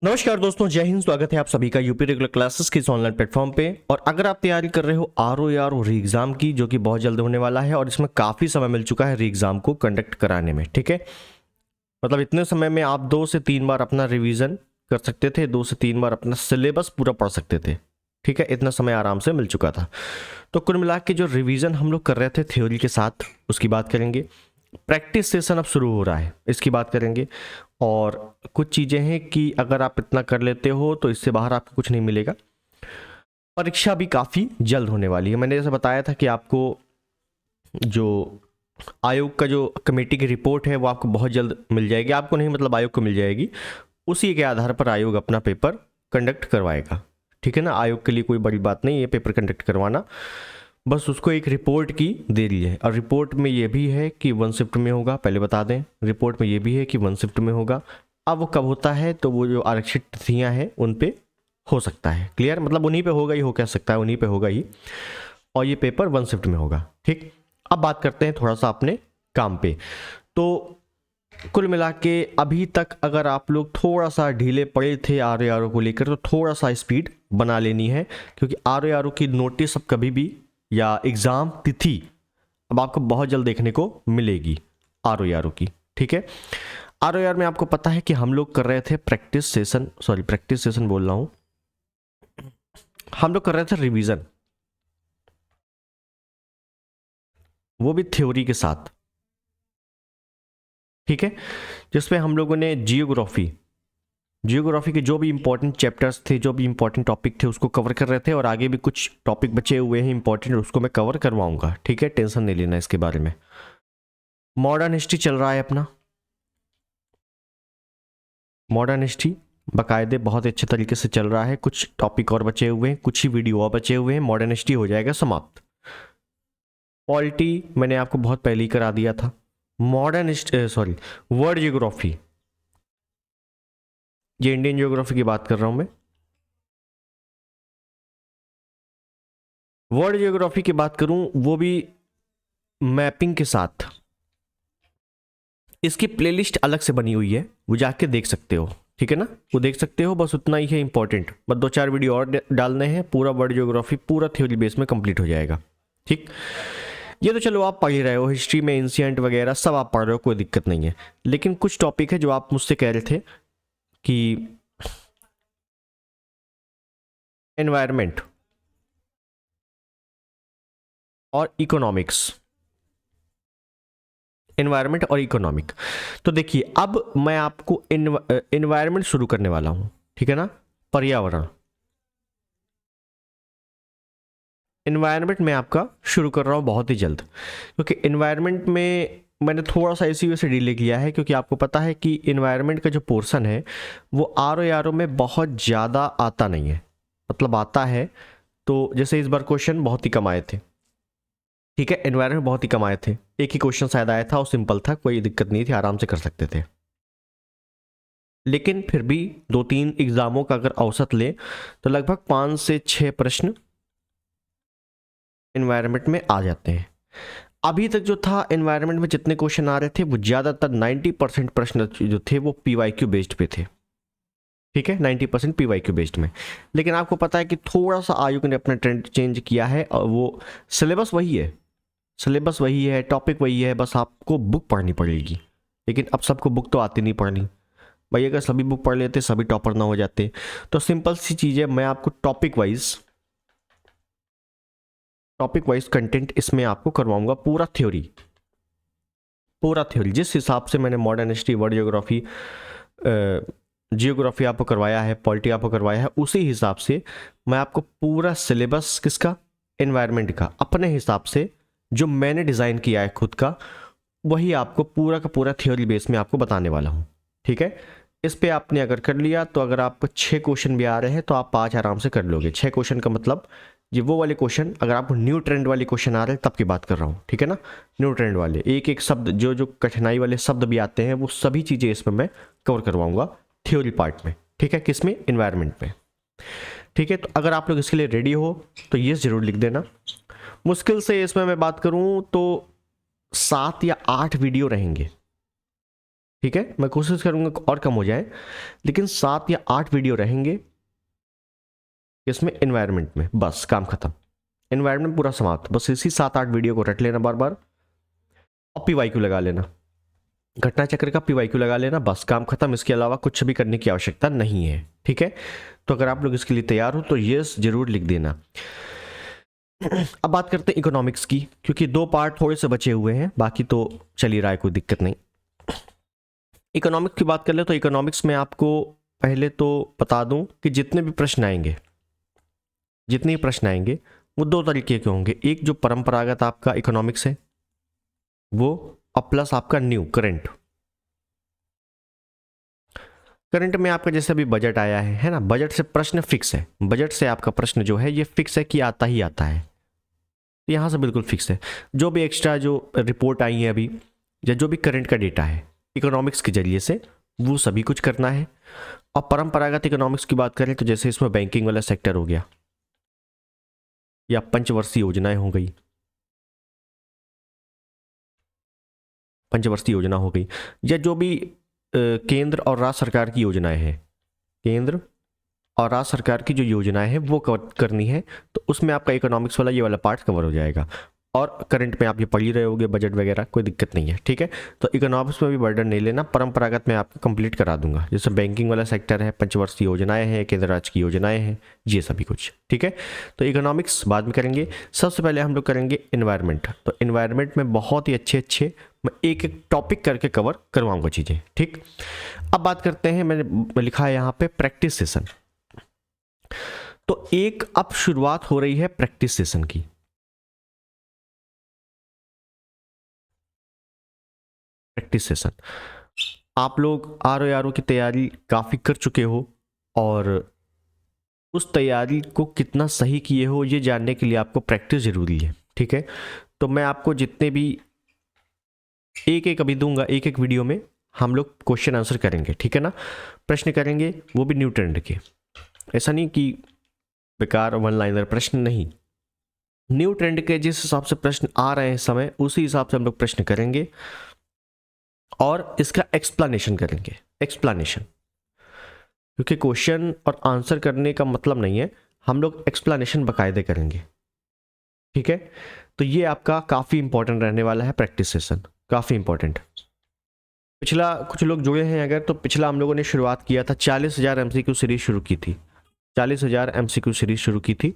नमस्कार दोस्तों, जय हिंद। स्वागत है आप सभी का यूपी रेगुलर क्लासेस के इस ऑनलाइन प्लेटफॉर्म पे। और अगर आप तैयारी कर रहे हो आरओ या री एग्जाम की, जो कि बहुत जल्द होने वाला है और इसमें काफ़ी समय मिल चुका है री एग्जाम को कंडक्ट कराने में, ठीक है। मतलब इतने समय में आप 2 से 3 बार अपना रिवीजन कर सकते थे, 2 से 3 बार अपना सिलेबस पूरा पढ़ सकते थे, ठीक है। इतना समय आराम से मिल चुका था। तो कुल मिला के जो रिवीजन हम लोग कर रहे थे थ्योरी के साथ, उसकी बात करेंगे। प्रैक्टिस सेशन अब शुरू हो रहा है, इसकी बात करेंगे। और कुछ चीज़ें हैं कि अगर आप इतना कर लेते हो तो इससे बाहर आपको कुछ नहीं मिलेगा। परीक्षा भी काफ़ी जल्द होने वाली है। मैंने जैसे बताया था कि आपको जो आयोग का जो कमेटी की रिपोर्ट है वो आपको बहुत जल्द मिल जाएगी। आपको नहीं, मतलब आयोग को मिल जाएगी। उसी के आधार पर आयोग अपना पेपर कंडक्ट करवाएगा, ठीक है ना। आयोग के लिए कोई बड़ी बात नहीं है पेपर कंडक्ट करवाना, बस उसको एक रिपोर्ट की देरी है। और रिपोर्ट में ये भी है कि 1 शिफ्ट में होगा, पहले बता दें। रिपोर्ट में ये भी है कि 1 शिफ्ट में होगा। अब वो कब होता है, तो वो जो आरक्षित तिथियाँ हैं उन पे हो सकता है। क्लियर, मतलब उन्हीं पे होगा ही, हो कह सकता है उन्हीं पे होगा ही। और ये पेपर 1 शिफ्ट में होगा, ठीक। अब बात करते हैं थोड़ा सा अपने काम पे। तो कुल मिला के अभी तक अगर आप लोग थोड़ा सा ढीले पड़े थे आर को लेकर, तो थोड़ा सा स्पीड बना लेनी है, क्योंकि आर की नोटिस अब कभी भी या एग्ज़ाम तिथि अब आपको बहुत जल्द देखने को मिलेगी आर की, ठीक है। आर में आपको पता है कि हम लोग कर रहे थे प्रैक्टिस सेशन बोल रहा हूँ, हम लोग कर रहे थे रिवीजन, वो भी थ्योरी के साथ, ठीक है। जिसमें हम लोगों ने जियोग्राफी के जो भी इंपॉर्टेंट चैप्टर्स थे, जो भी इंपॉर्टेंट टॉपिक थे, उसको कवर कर रहे थे। और आगे भी कुछ टॉपिक बचे हुए हैं इंपॉर्टेंट, उसको मैं कवर करवाऊंगा, ठीक है। टेंशन नहीं लेना इसके बारे में। मॉडर्न हिस्ट्री चल रहा है अपना, मॉडर्न हिस्ट्री बाकायदे बहुत अच्छे तरीके से चल रहा है। कुछ टॉपिक और बचे हुए हैं, कुछ ही वीडियो और बचे हुए हैं, मॉडर्न हिस्ट्री हो जाएगा समाप्त। पॉलिटी मैंने आपको बहुत पहले ही करा दिया था। मॉडर्न हिस्ट्री वर्ल्ड जियोग्राफी, ये इंडियन जियोग्राफी की बात कर रहा हूं मैं। वर्ल्ड जियोग्राफी की बात करूं, वो भी मैपिंग के साथ। इसकी प्लेलिस्ट अलग से बनी हुई है, वो जाके देख सकते हो, ठीक है ना। वो देख सकते हो, बस उतना ही है इंपॉर्टेंट। बस 2-4 वीडियो और डालने हैं, पूरा वर्ल्ड जियोग्राफी पूरा थ्योरी बेस में कंप्लीट हो जाएगा, ठीक। ये तो चलो आप पढ़ ही रहे हो, हिस्ट्री में एंशिएंट वगैरह सब आप पढ़ रहे हो, कोई दिक्कत नहीं है। लेकिन कुछ टॉपिक है जो आप मुझसे कह रहे थे कि एनवायरनमेंट और इकोनॉमिक्स, एनवायरनमेंट और इकोनॉमिक। तो देखिए, अब मैं आपको एनवायरनमेंट शुरू करने वाला हूं, ठीक है ना। पर्यावरण, एनवायरनमेंट में आपका शुरू कर रहा हूँ बहुत ही जल्द, क्योंकि एनवायरनमेंट में मैंने थोड़ा सा इसी वजह से डिले किया है, क्योंकि आपको पता है कि एनवायरनमेंट का जो पोर्शन है वो आर में बहुत ज़्यादा आता नहीं है। मतलब आता है तो जैसे इस बार क्वेश्चन बहुत ही कम आए थे, ठीक है। एनवायरनमेंट बहुत ही कम आए थे, एक ही क्वेश्चन शायद आया था और सिंपल था, कोई दिक्कत नहीं थी, आराम से कर सकते थे। लेकिन फिर भी 2-3 एग्जामों का अगर औसत ले तो लगभग 5 से 6 प्रश्न एनवायरनमेंट में आ जाते हैं। अभी तक जो था एनवायरनमेंट में जितने क्वेश्चन आ रहे थे वो ज़्यादातर 90% प्रश्न जो थे वो पीवाईक्यू बेस्ड पे थे, ठीक है। 90% पीवाईक्यू बेस्ड में। लेकिन आपको पता है कि थोड़ा सा आयोग ने अपना ट्रेंड चेंज किया है, और वो सिलेबस वही है, सिलेबस वही है, टॉपिक वही है, बस आपको बुक पढ़नी पड़ेगी। लेकिन अब सबको बुक तो आती नहीं पढ़नी भाई। अगर सभी बुक पढ़ लेते, सभी टॉपर ना हो जाते। तो सिंपल सी चीज़ है, मैं आपको टॉपिक वाइज कंटेंट इसमें आपको करवाऊंगा, पूरा थ्योरी जिस हिसाब से मैंने modern history, world geography, geography आपको करवाया है, पॉलिटी आपको करवाया है, उसी हिसाब से मैं आपको पूरा सिलेबस किसका, एनवायरनमेंट का, अपने हिसाब से जो मैंने डिज़ाइन किया है खुद का, वही आपको पूरा का पूरा थ्योरी बेस में आपको बताने वाला हूँ, ठीक है। इस पे आपने अगर कर लिया तो अगर आपको 6 क्वेश्चन भी आ रहे हैं तो आप 5 आराम से कर लोगे। 6 क्वेश्चन का मतलब ये वो वाले क्वेश्चन, अगर आपको न्यू ट्रेंड वाले क्वेश्चन आ रहे हैं तब की बात कर रहा हूँ, ठीक है ना। न्यू ट्रेंड वाले एक एक शब्द, जो जो कठिनाई वाले शब्द भी आते हैं, वो सभी चीज़ें इसमें मैं कवर करवाऊंगा थ्योरी पार्ट में, ठीक है। किसमें, एनवायरनमेंट में, ठीक है। तो अगर आप लोग इसके लिए रेडी हो तो ये ज़रूर लिख देना। मुश्किल से इसमें मैं बात करूँ तो 7 या 8 वीडियो रहेंगे, ठीक है, मैं कोशिश करूंगा और कम हो जाए, लेकिन 7 या 8 वीडियो रहेंगे इसमें एनवायरनमेंट में, बस काम खत्म। एनवायरनमेंट पूरा समाप्त, बस इसी 7-8 वीडियो को रट लेना बार बार और PYQ लगा लेना, घटना चक्र का PYQ लगा लेना, बस काम खत्म। इसके अलावा कुछ भी करने की आवश्यकता नहीं है, ठीक है। तो अगर आप लोग इसके लिए तैयार हो तो यस जरूर लिख देना। अब बात करते हैं इकोनॉमिक्स की, क्योंकि 2 पार्ट थोड़े से बचे हुए हैं, बाकी तो चल ही रहा है, कोई दिक्कत नहीं। इकोनॉमिक्स की बात कर ले तो इकोनॉमिक्स में आपको पहले तो बता दूं कि जितने भी प्रश्न आएंगे वो 2 तरीके के होंगे। एक जो परंपरागत आपका इकोनॉमिक्स है वो, और प्लस आपका न्यू करंट में आपका जैसे अभी बजट आया है ना, बजट से प्रश्न फिक्स है, बजट से आपका प्रश्न जो है ये फिक्स है कि आता ही आता है, यहां से बिल्कुल फिक्स है। जो भी एक्स्ट्रा जो रिपोर्ट आई है अभी, या जो भी करंट का डेटा है इकोनॉमिक्स के जरिए से, वो सभी कुछ करना है। और परंपरागत इकोनॉमिक्स की बात करें तो जैसे इसमें बैंकिंग वाला सेक्टर हो गया, या पंचवर्षीय योजनाएं हो गई, पंचवर्षीय योजना हो गई, या जो भी केंद्र और राज्य सरकार की योजनाएं हैं, केंद्र और राज्य सरकार की जो योजनाएं हैं वो कवर करनी है, तो उसमें आपका इकोनॉमिक्स वाला ये वाला पार्ट कवर हो जाएगा। और करंट में आप ये पढ़ ही रहे होगे, बजट वगैरह, कोई दिक्कत नहीं है, ठीक है। तो इकोनॉमिक्स में भी बर्डन नहीं लेना, परंपरागत में आपको कंप्लीट करा दूंगा, जैसे बैंकिंग वाला सेक्टर है, पंचवर्षीय योजनाएं हैं, केंद्र राज्य की योजनाएं हैं, ये सभी कुछ, ठीक है। तो इकोनॉमिक्स बाद में करेंगे, सबसे पहले हम लोग करेंगे एनवायरनमेंट। तो एनवायरनमेंट में बहुत ही अच्छे मैं एक एक टॉपिक करके कवर करवाऊंगा चीज़ें, ठीक। अब बात करते हैं, मैंने लिखा है यहाँ पे प्रैक्टिस सेशन। तो एक अब शुरुआत हो रही है प्रैक्टिस सेशन की। प्रैक्टिस सेशन आप लोग RO की तैयारी काफ़ी कर चुके हो, और उस तैयारी को कितना सही किए हो ये जानने के लिए आपको प्रैक्टिस ज़रूरी है, ठीक है। तो मैं आपको जितने भी एक अभी दूंगा, एक वीडियो में हम लोग क्वेश्चन आंसर करेंगे, ठीक है ना। प्रश्न करेंगे वो भी न्यू ट्रेंड के, ऐसा नहीं कि बेकार वन लाइनर प्रश्न, नहीं, न्यू ट्रेंड के जिस हिसाब से प्रश्न आ रहे हैं समय, उसी हिसाब से हम लोग प्रश्न करेंगे और इसका एक्सप्लेनेशन करेंगे। एक्सप्लेनेशन, क्योंकि क्वेश्चन और आंसर करने का मतलब नहीं है, हम लोग एक्सप्लेनेशन बाकायदे करेंगे, ठीक है। तो ये आपका काफ़ी इंपॉर्टेंट रहने वाला है प्रैक्टिस सेशन, काफ़ी इंपॉर्टेंट। पिछला कुछ लोग जुड़े हैं अगर, तो पिछला हम लोगों ने शुरुआत किया था, 40,000 MCQ सीरीज शुरू की थी, 40,000 MCQ सीरीज शुरू की थी,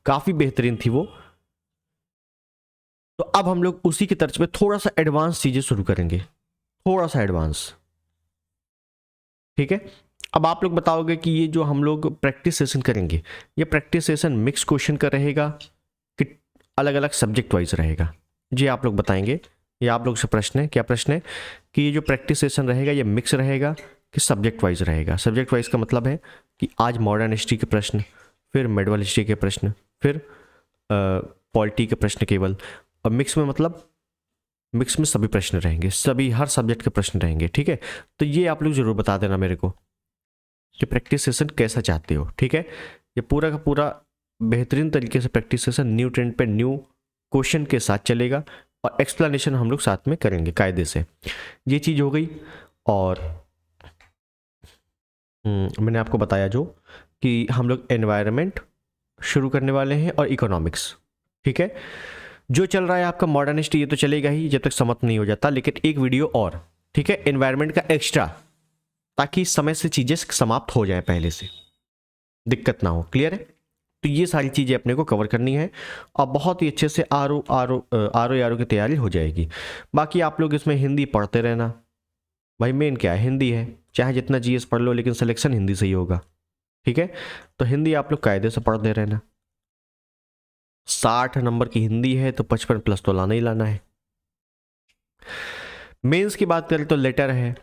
काफ़ी बेहतरीन थी वो। तो अब हम लोग उसी की तर्ज पे थोड़ा सा एडवांस चीज़ें शुरू करेंगे, थोड़ा सा एडवांस, ठीक है। अब आप लोग बताओगे कि ये जो हम लोग प्रैक्टिस सेशन करेंगे, ये प्रैक्टिस सेशन मिक्स क्वेश्चन का रहेगा कि अलग अलग सब्जेक्ट वाइज रहेगा, जी आप लोग बताएंगे। ये आप लोग से प्रश्न है, क्या प्रश्न है कि ये जो प्रैक्टिस सेशन रहेगा ये मिक्स रहेगा कि सब्जेक्ट वाइज रहेगा। सब्जेक्ट वाइज का मतलब है कि आज मॉडर्न हिस्ट्री के प्रश्न, फिर मेडवल हिस्ट्री के प्रश्न, फिर पॉलिटी के प्रश्न केवल, और मिक्स में मतलब मिक्स में सभी प्रश्न रहेंगे, सभी हर सब्जेक्ट के प्रश्न रहेंगे, ठीक है। तो ये आप लोग जरूर बता देना मेरे को कि प्रैक्टिस सेशन कैसा चाहते हो, ठीक है। ये पूरा का पूरा बेहतरीन तरीके से प्रैक्टिस सेशन न्यू ट्रेंड पे न्यू क्वेश्चन के साथ चलेगा, और एक्सप्लेनेशन हम लोग साथ में करेंगे कायदे से। ये चीज़ हो गई। और मैंने आपको बताया जो कि हम लोग एनवायरनमेंट शुरू करने वाले हैं और इकोनॉमिक्स, ठीक है। जो चल रहा है आपका मॉडर्न हिस्ट्री ये तो चलेगा ही जब तक समाप्त नहीं हो जाता, लेकिन एक वीडियो और, ठीक है, एनवायरनमेंट का एक्स्ट्रा, ताकि समय से चीज़ें समाप्त हो जाए, पहले से दिक्कत ना हो, क्लियर है। तो ये सारी चीज़ें अपने को कवर करनी है, और बहुत ही अच्छे से RO की तैयारी हो जाएगी। बाकी आप लोग इसमें हिंदी पढ़ते रहना, भाई मेन क्या है, हिंदी है, चाहे जितना GS पढ़ लो, लेकिन सिलेक्शन हिंदी से ही होगा, ठीक है। तो हिंदी आप लोग कायदे से पढ़ते रहना। 60 नंबर की हिंदी है तो 55+ तो लाना ही लाना है। मेंस की बात करें तो लेटर है,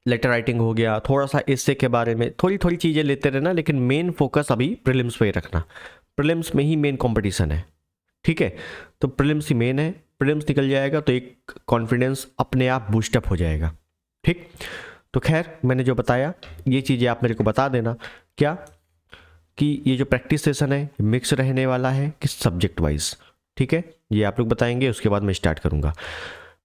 लेटर राइटिंग हो गया, थोड़ा सा इससे के बारे में थोड़ी थोड़ी चीज़ें लेते रहना, लेकिन मेन फोकस अभी प्रीलिम्स पे ही रखना। प्रीलिम्स में ही मेन कंपटीशन है, ठीक है। तो प्रीलिम्स ही मेन है, प्रीलिम्स निकल जाएगा तो एक कॉन्फिडेंस अपने आप बूस्टअप हो जाएगा, ठीक। तो खैर मैंने जो बताया ये चीज़ें आप मेरे को बता देना, क्या कि ये जो प्रैक्टिस सेशन है मिक्स रहने वाला है कि सब्जेक्ट वाइज, ठीक है, ये आप लोग बताएंगे, उसके बाद मैं स्टार्ट करूंगा।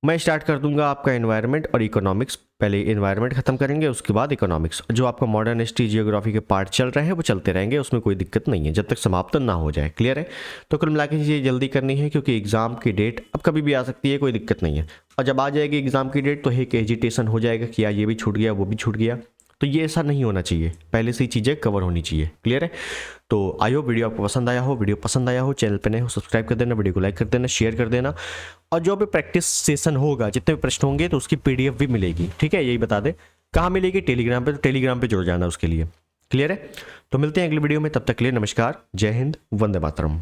मैं स्टार्ट कर दूंगा आपका एनवायरनमेंट और इकोनॉमिक्स। पहले एनवायरनमेंट खत्म करेंगे, उसके बाद इकोनॉमिक्स। जो आपका मॉडर्न हिस्ट्री जियोग्राफी के पार्ट चल रहे हैं वो चलते रहेंगे, उसमें कोई दिक्कत नहीं है जब तक समाप्त ना हो जाए। क्लियर है? तो कुल मिला के चीज़ें जल्दी करनी है क्योंकि एग्जाम की डेट अब कभी भी आ सकती है, कोई दिक्कत नहीं है। और जब आ जाएगी एग्जाम की डेट तो एक एजिटेशन हो जाएगा कि यार ये भी छूट गया वो भी छूट गया। तो ये ऐसा नहीं होना चाहिए, पहले से ही चीज़ें कवर होनी चाहिए। क्लियर है? तो आई होप वीडियो आपको पसंद आया हो। वीडियो पसंद आया हो, चैनल पे नए हो सब्सक्राइब कर देना, वीडियो को लाइक कर देना, शेयर कर देना। और जो भी प्रैक्टिस सेशन होगा, जितने भी प्रश्न होंगे तो उसकी पीडीएफ भी मिलेगी। ठीक है, यही बता दे कहाँ मिलेगी, टेलीग्राम पे। तो टेलीग्राम पे जुड़ जाना उसके लिए। क्लियर है? तो मिलते हैं अगली वीडियो में, तब तक के लिए नमस्कार, जय हिंद, वंदे मातरम।